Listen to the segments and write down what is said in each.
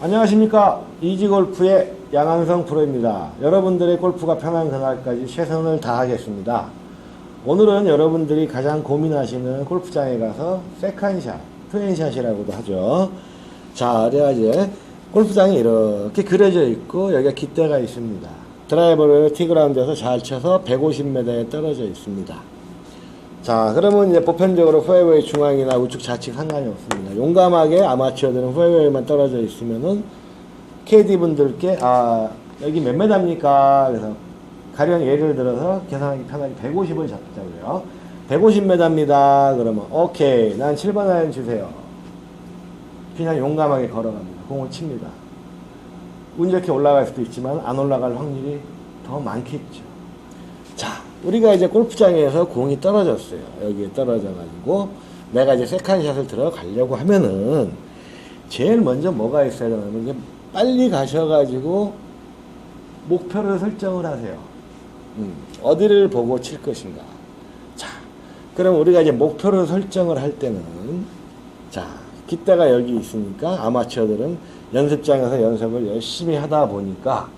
안녕하십니까. 이지골프의 양한성 프로입니다. 여러분들의 골프가 편한 그날까지 최선을 다하겠습니다. 오늘은 여러분들이 가장 고민하시는 골프장에 가서 세컨샷, 트윈샷이라고도 하죠. 자, 이제 골프장이 이렇게 그려져 있고 여기가 깃대가 있습니다. 드라이버를 티그라운드에서 잘 쳐서 150m에 떨어져 있습니다. 자, 그러면 이제 보편적으로 페어웨이 중앙이나 우측 좌측 상관이 없습니다. 용감하게 아마추어들은 페어웨이만 떨어져 있으면은 KD분들께 여기 몇 메다입니까? 그래서 가령 예를 들어서 계산하기 편하게 150을 잡자고요. 150m입니다. 그러면 오케이, 난 7번 아이언 주세요. 그냥 용감하게 걸어갑니다. 공을 칩니다. 운 좋게 올라갈 수도 있지만 안 올라갈 확률이 더 많겠죠. 자, 우리가 이제 골프장에서 공이 떨어졌어요. 여기에 떨어져가지고 내가 이제 세컨샷을 들어가려고 하면은 제일 먼저 뭐가 있어야 되냐면 이제 빨리 가셔가지고 목표를 설정을 하세요. 어디를 보고 칠 것인가. 자, 그럼 우리가 이제 목표를 설정을 할 때는 자, 깃대가 여기 있으니까 아마추어들은 연습장에서 연습을 열심히 하다 보니까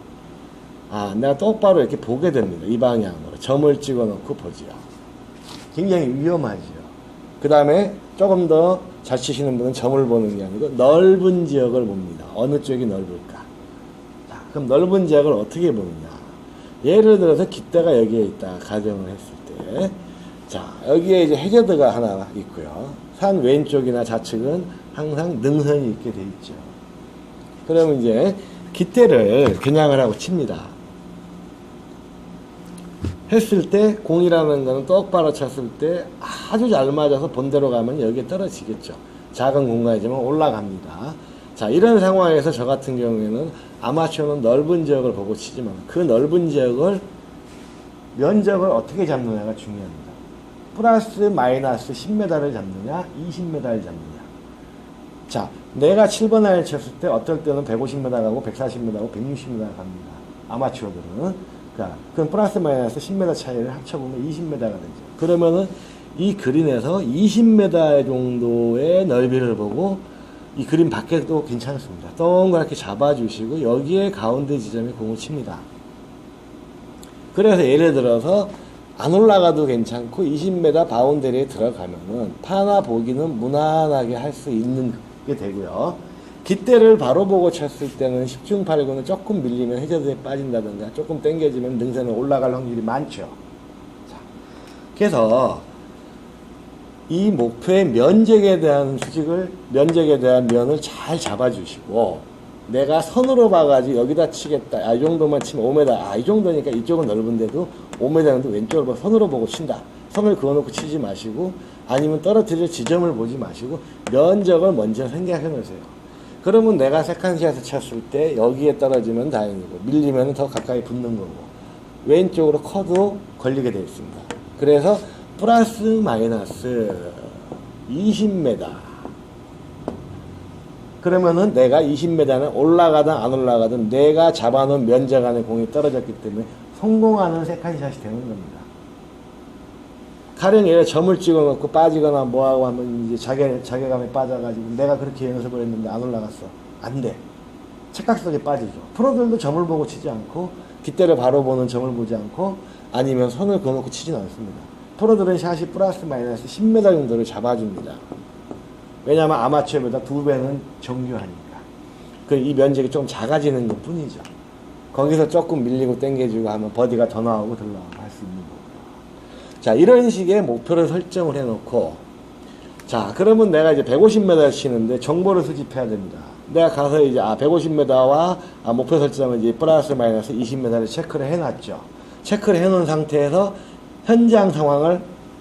내가 똑바로 이렇게 보게 됩니다. 이 방향으로 점을 찍어 놓고 보지요. 굉장히 위험하지요. 그 다음에 조금 더 잘 치시는 분은 점을 보는 게 아니고 넓은 지역을 봅니다. 어느 쪽이 넓을까. 자, 그럼 넓은 지역을 어떻게 보느냐. 예를 들어서 깃대가 여기에 있다 가정을 했을 때, 자, 여기에 이제 해저드가 하나 있고요. 산 왼쪽이나 좌측은 항상 능선이 있게 돼 있죠. 그러면 이제 깃대를 겨냥을 하고 칩니다. 했을 때 공이라는 거는 똑바로 쳤을 때 아주 잘 맞아서 본대로 가면 여기에 떨어지겠죠. 작은 공간이지만 올라갑니다. 자, 이런 상황에서 저 같은 경우에는 아마추어는 넓은 지역을 보고 치지만 그 넓은 지역을 면적을 어떻게 잡느냐가 중요합니다. 플러스 마이너스 10m를 잡느냐 20m를 잡느냐. 자, 내가 7번 아이를 쳤을 때 어떨 때는 150m 가고 140m 가고 160m 갑니다. 아마추어들은. 그럼 플러스 마이너스 10m 차이를 합쳐보면 20m가 되죠. 그러면은 이 그린에서 20m 정도의 넓이를 보고 이 그린 밖에도 괜찮습니다. 동그랗게 잡아주시고 여기에 가운데 지점에 공을 칩니다. 그래서 예를 들어서 안 올라가도 괜찮고 20m 바운더리에 들어가면은 파나 보기는 무난하게 할 수 있는 게 되고요. 깃대를 바로 보고 쳤을 때는 10중 8구는 조금 밀리면 해저드에 빠진다든가 조금 당겨지면 능선에 올라갈 확률이 많죠. 자, 그래서 이 목표의 면적에 대한 면적에 대한 면을 잘 잡아주시고 내가 선으로 봐가지고 여기다 치겠다. 이 정도만 치면 5m. 이 정도니까 이쪽은 넓은데도 5m 정도 왼쪽으로 봐 선으로 보고 친다. 선을 그어놓고 치지 마시고 아니면 떨어뜨릴 지점을 보지 마시고 면적을 먼저 생각해 놓으세요. 그러면 내가 세컨샷을 쳤을 때 여기에 떨어지면 다행이고 밀리면 더 가까이 붙는 거고 왼쪽으로 커도 걸리게 되어 있습니다. 그래서 플러스 마이너스 20m 그러면은 내가 20m는 올라가든 안 올라가든 내가 잡아놓은 면적 안에 공이 떨어졌기 때문에 성공하는 세컨샷이 되는 겁니다. 가령 얘가 점을 찍어 놓고 빠지거나 뭐하고 하면 이제 자괴감에 빠져가지고 내가 그렇게 연습을 했는데 안 올라갔어. 안 돼. 착각 속에 빠지죠. 프로들도 점을 보고 치지 않고 깃대를 바로 보는 점을 보지 않고 아니면 선을 그어놓고 치지는 않습니다. 프로들은 샷이 플러스 마이너스 10m 정도를 잡아줍니다. 왜냐하면 아마추어보다 2배는 정교하니까. 이 면적이 좀 작아지는 것 뿐이죠. 거기서 조금 밀리고 당겨주고 하면 버디가 더 나오고 덜 나오고 할 수 있는 거고. 자, 이런 식의 목표를 설정을 해놓고, 자, 그러면 내가 이제 150m 치는데 정보를 수집해야 됩니다. 내가 가서 이제, 150m와 목표 설정은 이제 플러스 마이너스 20m를 체크를 해놨죠. 체크를 해놓은 상태에서 현장 상황을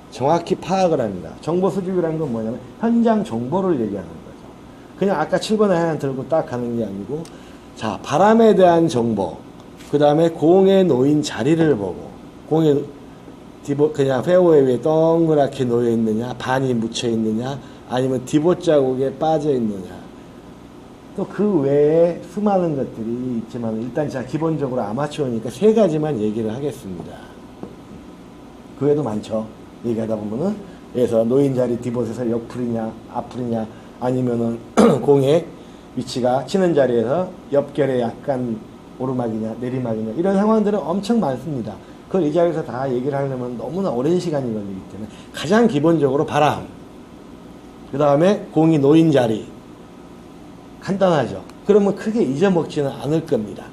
정확히 파악을 합니다. 정보 수집이라는 건 뭐냐면, 현장 정보를 얘기하는 거죠. 그냥 아까 7번에 하나 들고 딱 가는 게 아니고, 자, 바람에 대한 정보, 그 다음에 공에 놓인 자리를 보고, 그냥 페어웨이 위에 동그랗게 놓여 있느냐, 반이 묻혀 있느냐, 아니면 디봇 자국에 빠져 있느냐. 또 그 외에 수많은 것들이 있지만 일단 자 기본적으로 아마추어니까 세 가지만 얘기를 하겠습니다. 그 외에도 많죠. 얘기하다 보면은 그래서 놓인 자리 디봇에서 옆풀이냐, 앞풀이냐, 아니면은 공에 위치가 치는 자리에서 옆결에 약간 오르막이냐 내리막이냐 이런 상황들은 엄청 많습니다. 그걸 이 자리에서 다 얘기를 하려면 너무나 오랜 시간이 걸리기 때문에 가장 기본적으로 바람, 그 다음에 공이 놓인 자리 간단하죠. 그러면 크게 잊어먹지는 않을 겁니다.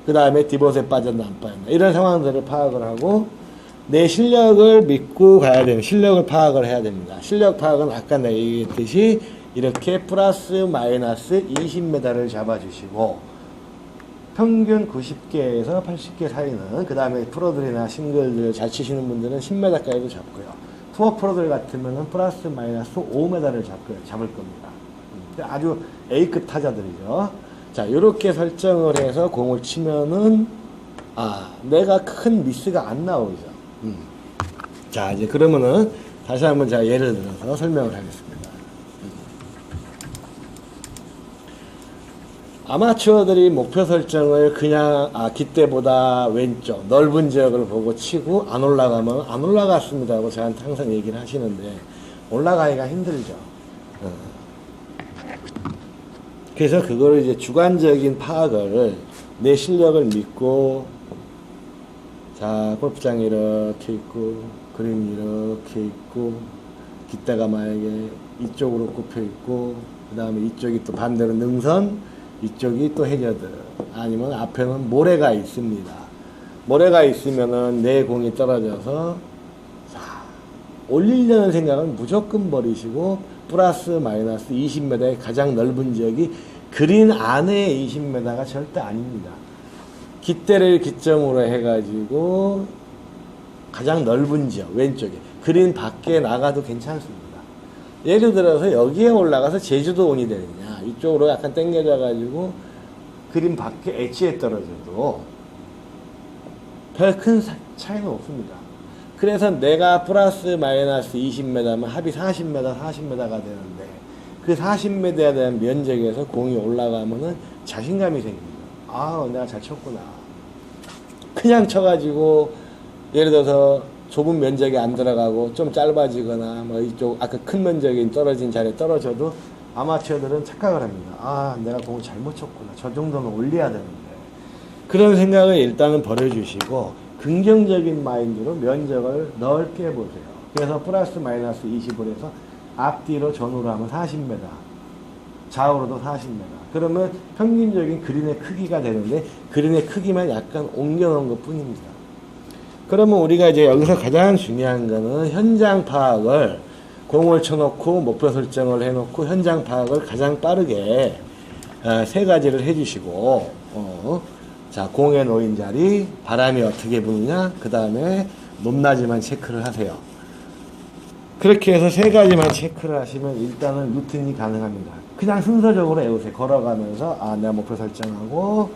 그 다음에 디봇에 빠졌나 안 빠졌나 이런 상황들을 파악을 하고 내 실력을 믿고 가야 됩니다. 실력을 파악을 해야 됩니다. 실력 파악은 아까 내가 얘기했듯이 이렇게 플러스 마이너스 20m를 잡아주시고 평균 90개에서 80개 사이는 그 다음에 프로들이나 싱글들 잘 치시는 분들은 10m까지도 잡고요. 투어 프로들 같으면 플러스 마이너스 5m를 잡을 겁니다. 아주 A급 타자들이죠. 자, 이렇게 설정을 해서 공을 치면은 내가 큰 미스가 안 나오죠. 자, 이제 그러면은 다시 한번 제가 예를 들어서 설명을 하겠습니다. 아마추어들이 목표 설정을 그냥 깃대보다 왼쪽 넓은 지역을 보고 치고 안 올라가면 안 올라갔습니다 하고 저한테 항상 얘기를 하시는데 올라가기가 힘들죠. 그래서 그거를 이제 주관적인 파악을 내 실력을 믿고 자 골프장이 이렇게 있고 그림이 이렇게 있고 깃대가 만약에 이쪽으로 꼽혀 있고 그 다음에 이쪽이 또 반대로 능선 이쪽이 또 해저드 아니면 앞에는 모래가 있습니다. 모래가 있으면은 내 공이 떨어져서 자, 올리려는 생각은 무조건 버리시고 플러스 마이너스 20m의 가장 넓은 지역이 그린 안에 20m가 절대 아닙니다. 깃대를 기점으로 해가지고 가장 넓은 지역 왼쪽에 그린 밖에 나가도 괜찮습니다. 예를 들어서 여기에 올라가서 제주도 온이 되느냐 이쪽으로 약간 당겨져 가지고 그린 밖에 엣지에 떨어져도 별 큰 차이는 없습니다. 그래서 내가 플러스 마이너스 20m면 합이 40m가 되는데 그 40m에 대한 면적에서 공이 올라가면은 자신감이 생깁니다. 내가 잘 쳤구나. 그냥 쳐가지고 예를 들어서 좁은 면적에 안 들어가고 좀 짧아지거나 뭐 이쪽 아까 큰 면적에 떨어진 자리에 떨어져도 아마추어들은 착각을 합니다. 내가 공을 잘못 쳤구나. 저 정도는 올려야 되는데. 그런 생각을 일단은 버려주시고 긍정적인 마인드로 면적을 넓게 보세요. 그래서 플러스 마이너스 20을 해서 앞뒤로 전후로 하면 40m, 좌우로도 40m. 그러면 평균적인 그린의 크기가 되는데 그린의 크기만 약간 옮겨놓은 것 뿐입니다. 그러면 우리가 이제 여기서 가장 중요한 거는 현장 파악을 공을 쳐놓고 목표 설정을 해놓고 현장 파악을 가장 빠르게 세 가지를 해주시고 자 공에 놓인 자리 바람이 어떻게 부느냐 그 다음에 높낮이만 체크를 하세요. 그렇게 해서 세 가지만 체크를 하시면 일단은 루틴이 가능합니다. 그냥 순서적으로 외우세요. 걸어가면서 내가 목표 설정하고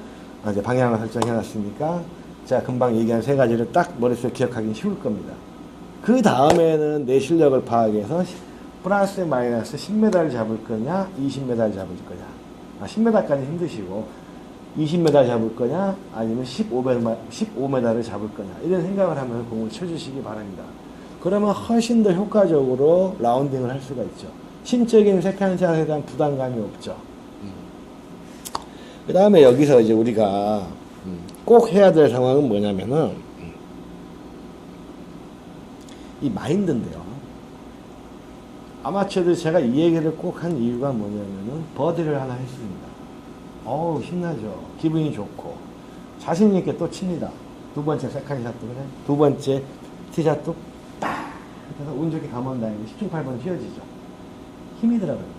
이제 방향을 설정해놨으니까 제가 금방 얘기한 세 가지를 딱 머릿속에 기억하기 쉬울 겁니다. 그 다음에는 내 실력을 파악해서 플러스 마이너스 10m를 잡을 거냐 20m를 잡을 거냐 10m까지 힘드시고 20m 잡을 거냐 아니면 15m를 잡을 거냐 이런 생각을 하면서 공을 쳐주시기 바랍니다. 그러면 훨씬 더 효과적으로 라운딩을 할 수가 있죠. 심적인 세컨샷에 대한 부담감이 없죠. 그 다음에 여기서 이제 우리가 꼭 해야 될 상황은 뭐냐면은 이 마인드인데요. 아마추어들 제가 이 얘기를 꼭 한 이유가 뭐냐면은 버디를 하나 했습니다. 신나죠. 기분이 좋고 자신 있게 또 칩니다. 두 번째 세컨샷도 그래. 두 번째 티샷도 딱 그래서 운 좋게 가면 다행히 10중 8번 휘어지죠. 힘이 들어갑니다.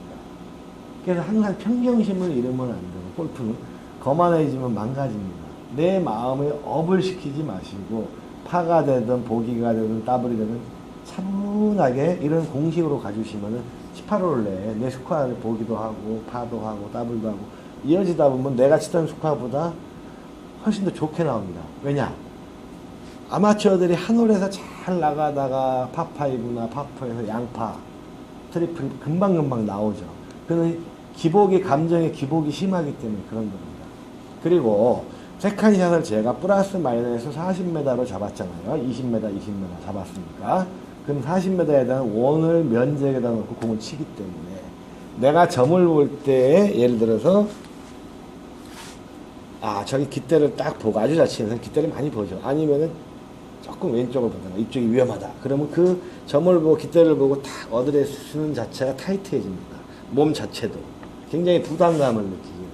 그래서 항상 평정심을 잃으면 안 되고 골프는 거만해지면 망가집니다. 내 마음에 업을 시키지 마시고 파가 되든 보기가 되든 더블이 되든 차분하게 이런 공식으로 가주시면은 18홀 내에 내 스코어를 보기도 하고 파도 하고 더블도 하고 이어지다 보면 내가 치던 스코어보다 훨씬 더 좋게 나옵니다. 왜냐? 아마추어들이 한 홀에서 잘 나가다가 파5나 파4에서 양파 트리플이 금방금방 나오죠. 그는 기복이 감정의 기복이 심하기 때문에 그런 겁니다. 그리고 세컨샷을 제가 플러스 마이너스 40m로 잡았잖아요. 20m 잡았으니까. 그럼 40m에 대한 원을 면적에다 놓고 공을 치기 때문에 내가 점을 볼 때 예를 들어서 저기 깃대를 딱 보고 아주 잘 치는 깃대를 많이 보죠. 아니면은 조금 왼쪽을 보든가 이쪽이 위험하다. 그러면 그 점을 보고 깃대를 보고 딱 어드레스는 자체가 타이트해집니다. 몸 자체도 굉장히 부담감을 느끼게 돼요.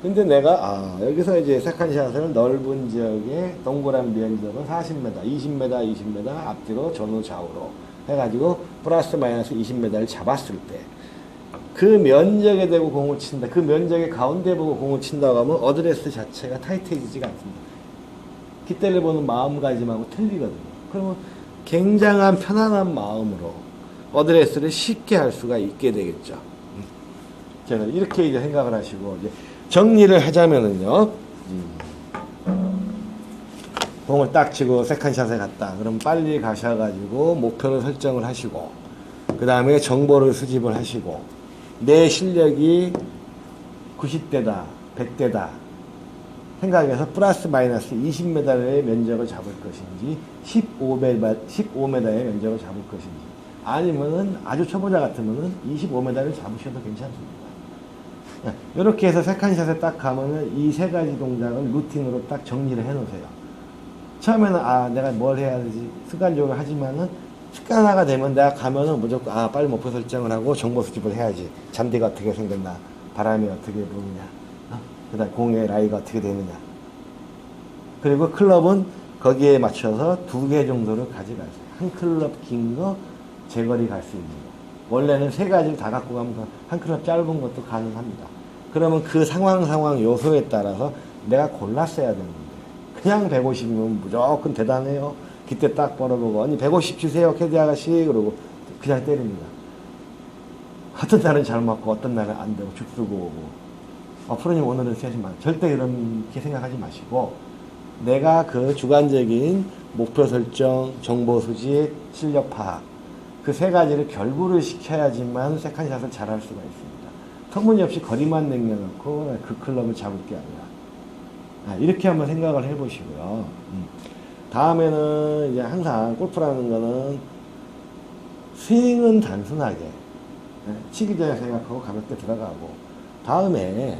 근데 내가 여기서 이제 세컨샷을 넓은 지역에 동그란 면적은 40m, 20m, 20m 앞뒤로 전후 좌우로 해가지고 플러스 마이너스 20m를 잡았을 때 그 면적에 대고 공을 친다. 그 면적의 가운데 보고 공을 친다고 하면 어드레스 자체가 타이트해지지가 않습니다. 깃대를 보는 마음가짐하고 틀리거든요. 그러면 굉장한 편안한 마음으로 어드레스를 쉽게 할 수가 있게 되겠죠. 저는 이렇게 이제 생각을 하시고 이제 정리를 하자면은요. 공을 딱 치고 세컨샷에 갔다. 그럼 빨리 가셔가지고 목표를 설정을 하시고 그 다음에 정보를 수집을 하시고 내 실력이 90대다, 100대다 생각해서 플러스 마이너스 20m의 면적을 잡을 것인지 15m의 면적을 잡을 것인지 아니면은 아주 초보자 같으면은 25m를 잡으셔도 괜찮습니다. 이렇게 해서 세컨샷에 딱 가면은 이 세 가지 동작을 루틴으로 딱 정리를 해 놓으세요. 처음에는 내가 뭘 해야 되지 습관적으로 하지만은 습관화가 되면 내가 가면은 무조건 빨리 목표 설정을 하고 정보 수집을 해야지. 잔디가 어떻게 생겼나, 바람이 어떻게 부느냐, 그 다음 공의 라이가 어떻게 되느냐. 그리고 클럽은 거기에 맞춰서 2개 정도를 가져가세요. 한 클럽 긴 거, 제거리 갈 수 있는 거. 원래는 3가지를 다 갖고 가면 한 클럽 짧은 것도 가능합니다. 그러면 그 상황 요소에 따라서 내가 골랐어야 되는데 그냥 150이면 무조건 대단해요. 그때 딱 벌어보고 아니 150 주세요 캐디 아가씨 그러고 그냥 때립니다. 어떤 날은 잘 맞고 어떤 날은 안 되고 죽 쓰고 오고 프로님 오늘은 세시만 절대 이렇게 생각하지 마시고 내가 그 주관적인 목표 설정, 정보 수집, 실력 파악 그 3가지를 결부를 시켜야지만 세컨샷을 잘할 수가 있습니다. 터무니없이 거리만 남겨놓고 그 클럽을 잡을 게 아니라 이렇게 한번 생각을 해보시고요. 다음에는 이제 항상 골프라는 거는 스윙은 단순하게 치기 전에 생각하고 가볍게 들어가고 다음에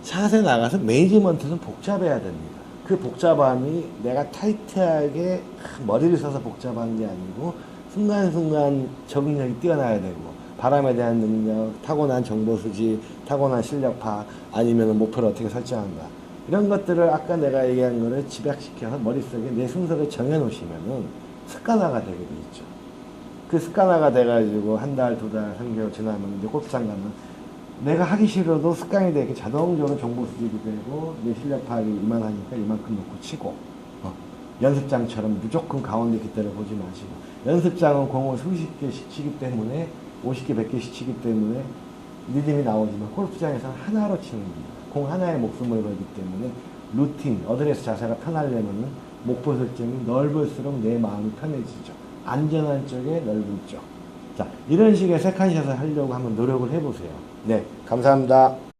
샷에 나가서 매니지먼트는 복잡해야 됩니다. 그 복잡함이 내가 타이트하게 머리를 써서 복잡한 게 아니고 순간순간 적응력이 뛰어나야 되고 바람에 대한 능력, 타고난 정보 수집, 타고난 실력 파악 아니면 목표를 어떻게 설정한가 이런 것들을 아까 내가 얘기한 거를 집약시켜서 머릿속에 내 순서를 정해놓으시면은 습관화가 되게 돼 있죠. 그 습관화가 돼가지고 1달, 2달, 3개월 지나면 이제 골프장 가면 내가 하기 싫어도 습관이 되게 자동적으로 정보 수집이 되고 내 실력 파악이 이만하니까 이만큼 놓고 치고 연습장처럼 무조건 가운데 깃대를 보지 마시고 연습장은 공을 수십 개씩 치기 때문에 50개, 100개씩 치기 때문에 리듬이 나오지만 골프장에서는 하나로 치는 겁니다. 공 하나에 목숨을 걸기 때문에 루틴, 어드레스 자세가 편하려면 목표 설정이 넓을수록 내 마음이 편해지죠. 안전한 쪽에 넓은 쪽. 자, 이런 식의 세컨샷을 하려고 한번 노력을 해보세요. 네, 감사합니다.